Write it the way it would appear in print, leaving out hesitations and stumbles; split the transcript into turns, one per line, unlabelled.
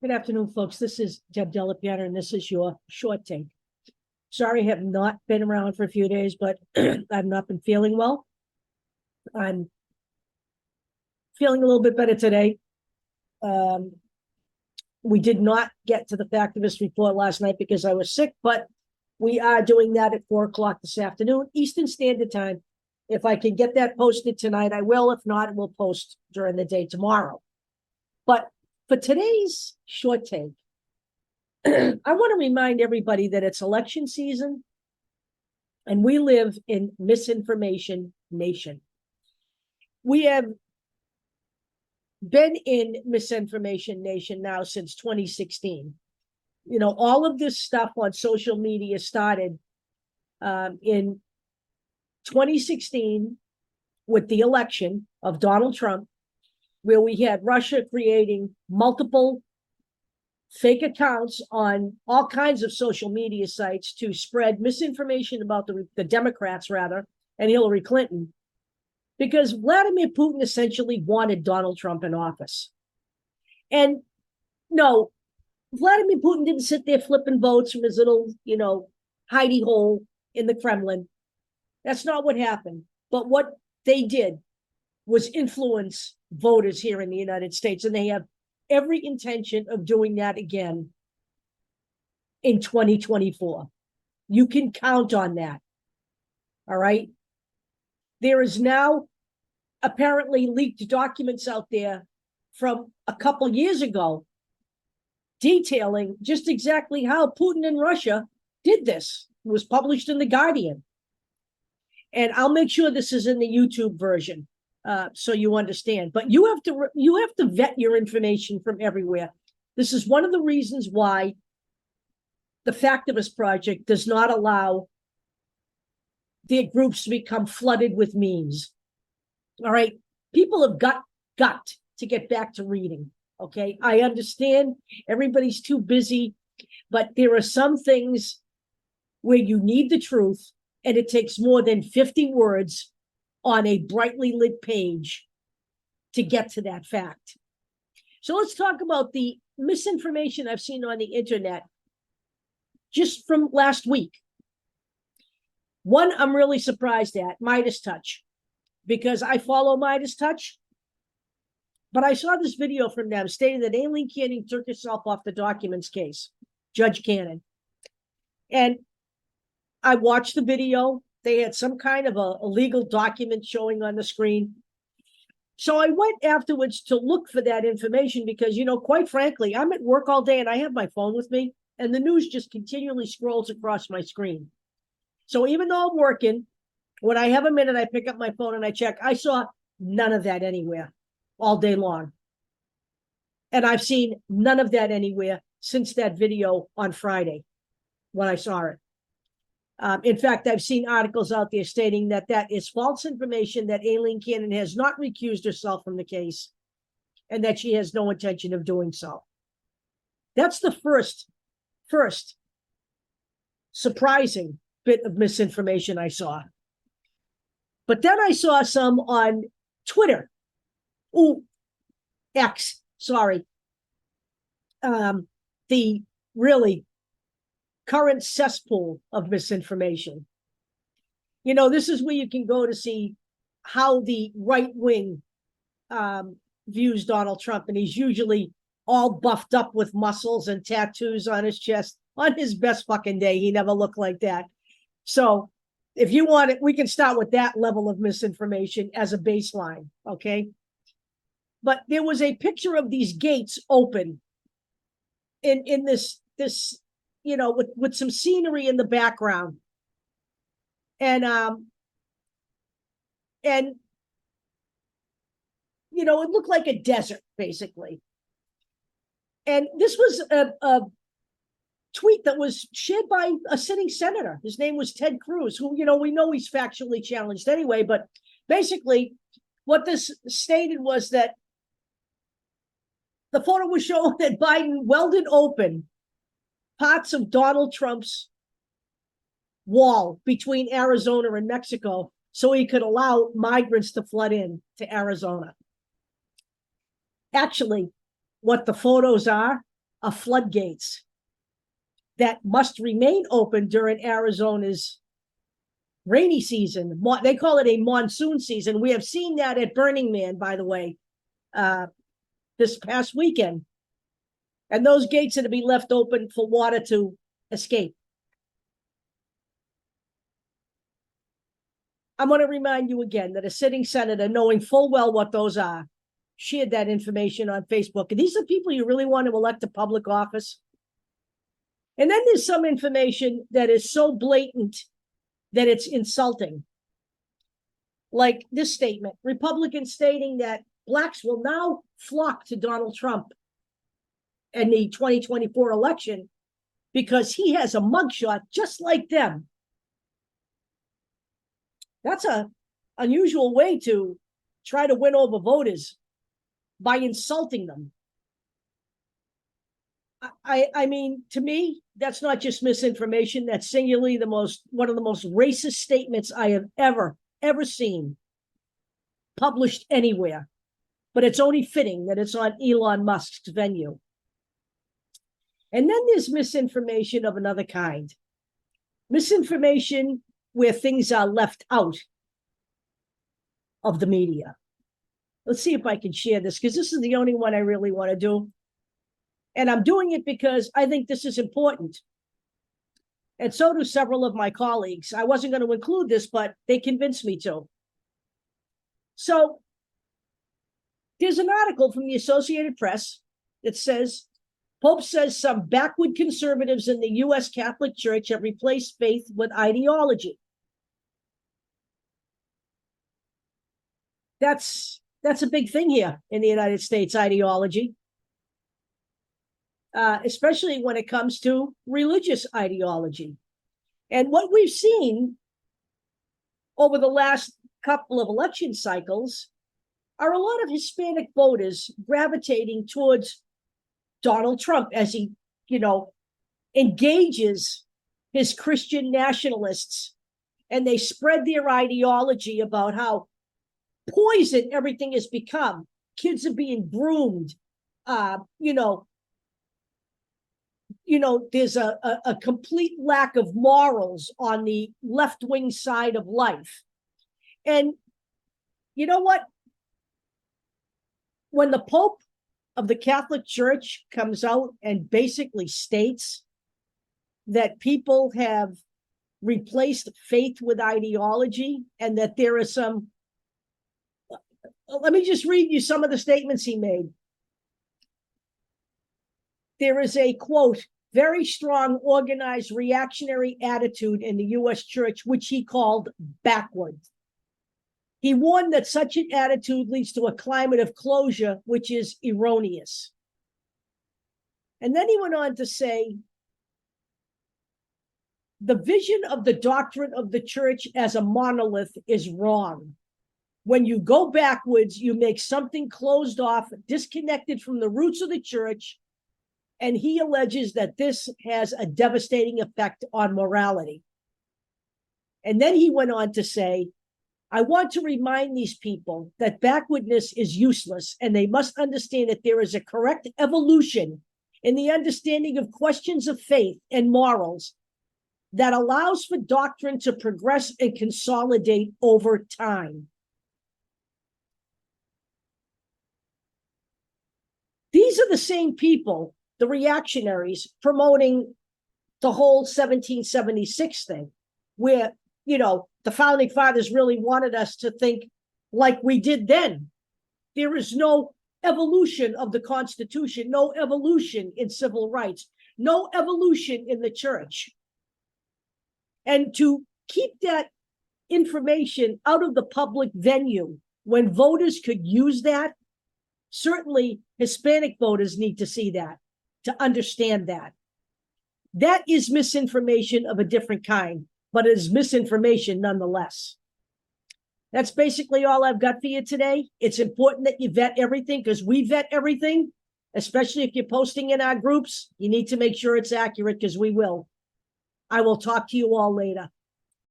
Good afternoon, folks. This is Deb Delapiana, and this is your short take. Sorry, I have not been around for a few days, but I've not been feeling well. I'm feeling a little bit better today. We did not get to the Factivist report last night because I was sick, but we are doing that at 4 o'clock this afternoon, Eastern Standard Time. If I can get that posted tonight, I will. If not, we'll post during the day tomorrow. But for today's short take, I want to remind everybody that it's election season and we live in Misinformation Nation. We have been in Misinformation Nation now since 2016. You know, all of this stuff on social media started in 2016 with the election of Donald Trump, where we had Russia creating multiple fake accounts on all kinds of social media sites to spread misinformation about the Democrats, rather, and Hillary Clinton, because Vladimir Putin essentially wanted Donald Trump in office. And no, Vladimir Putin didn't sit there flipping votes from his little, hidey hole in the Kremlin. That's not what happened. But what they did was influence voters here in the United States, and they have every intention of doing that again in 2024. You can count on that. All right. There is now apparently leaked documents out there from a couple years ago detailing just exactly how Putin and Russia did this. It was published in The Guardian. And I'll make sure this is in the YouTube version. So you understand, but you have to vet your information from everywhere. This is one of the reasons why the Factivist Project does not allow their groups to become flooded with memes. All right, people have got to get back to reading. Okay, I understand everybody's too busy, but there are some things where you need the truth, and it takes more than 50 words on a brightly lit page to get to that fact. So let's talk about the misinformation I've seen on the internet just from last week. One I'm really surprised at, Meidas Touch, because I follow Meidas Touch, but I saw this video from them stating that Aileen Cannon took herself off the documents case, Judge Cannon. And I watched the video. They had some kind of a legal document showing on the screen. So I went afterwards to look for that information because, quite frankly, I'm at work all day and I have my phone with me and the news just continually scrolls across my screen. So even though I'm working, when I have a minute, I pick up my phone and I check. I saw none of that anywhere all day long. And I've seen none of that anywhere since that video on Friday when I saw it. In fact, I've seen articles out there stating that is false information, that Aileen Cannon has not recused herself from the case and that she has no intention of doing so. That's the first surprising bit of misinformation I saw. But then I saw some on Twitter. X, sorry. The really current cesspool of misinformation. This is where you can go to see how the right wing views Donald Trump, and he's usually all buffed up with muscles and tattoos on his chest. On his best fucking day, he never looked like that. So if you want it, we can start with that level of misinformation as a baseline, okay? But there was a picture of these gates open in this with some scenery in the background. And it looked like a desert, basically. And this was a tweet that was shared by a sitting senator. His name was Ted Cruz, who, we know he's factually challenged anyway, but basically what this stated was that the photo was showing that Biden welded open parts of Donald Trump's wall between Arizona and Mexico so he could allow migrants to flood in to Arizona. Actually, what the photos are of floodgates that must remain open during Arizona's rainy season. They call it a monsoon season. We have seen that at Burning Man, by the way, this past weekend. And those gates are to be left open for water to escape. I want to remind you again that a sitting senator, knowing full well what those are, shared that information on Facebook. And these are people you really want to elect to public office. And then there's some information that is so blatant that it's insulting. Like this statement, Republicans stating that Blacks will now flock to Donald Trump in the 2024 election because he has a mugshot just like them. That's an unusual way to try to win over voters, by insulting them. I mean, to me, that's not just misinformation. That's singularly one of the most racist statements I have ever seen published anywhere. But it's only fitting that it's on Elon Musk's venue. And then there's misinformation of another kind. Misinformation where things are left out of the media. Let's see if I can share this, because this is the only one I really want to do. And I'm doing it because I think this is important. And so do several of my colleagues. I wasn't going to include this, but they convinced me to. So there's an article from the Associated Press that says, Pope says some backward conservatives in the U.S. Catholic Church have replaced faith with ideology. That's a big thing here in the United States, ideology, especially when it comes to religious ideology. And what we've seen over the last couple of election cycles are a lot of Hispanic voters gravitating towards Donald Trump as he, engages his Christian nationalists, and they spread their ideology about how poison everything has become. Kids are being groomed. There's a complete lack of morals on the left-wing side of life. And you know what? When the Pope of the Catholic Church comes out and basically states that people have replaced faith with ideology, and that there are some, let me just read you some of the statements he made. There is a, quote, very strong, organized, reactionary attitude in the U.S. church, which he called backward. He warned that such an attitude leads to a climate of closure, which is erroneous. And then he went on to say, the vision of the doctrine of the church as a monolith is wrong. When you go backwards, you make something closed off, disconnected from the roots of the church, and he alleges that this has a devastating effect on morality. And then he went on to say, I want to remind these people that backwardness is useless, and they must understand that there is a correct evolution in the understanding of questions of faith and morals that allows for doctrine to progress and consolidate over time. These are the same people, the reactionaries, promoting the whole 1776 thing, where, the founding fathers really wanted us to think like we did then. There is no evolution of the Constitution, no evolution in civil rights, no evolution in the church. And to keep that information out of the public venue when voters could use that, certainly Hispanic voters need to see that, to understand that. That is misinformation of a different kind, but it is misinformation nonetheless. That's basically all I've got for you today. It's important that you vet everything, because we vet everything, especially if you're posting in our groups. You need to make sure it's accurate, because we will. I will talk to you all later.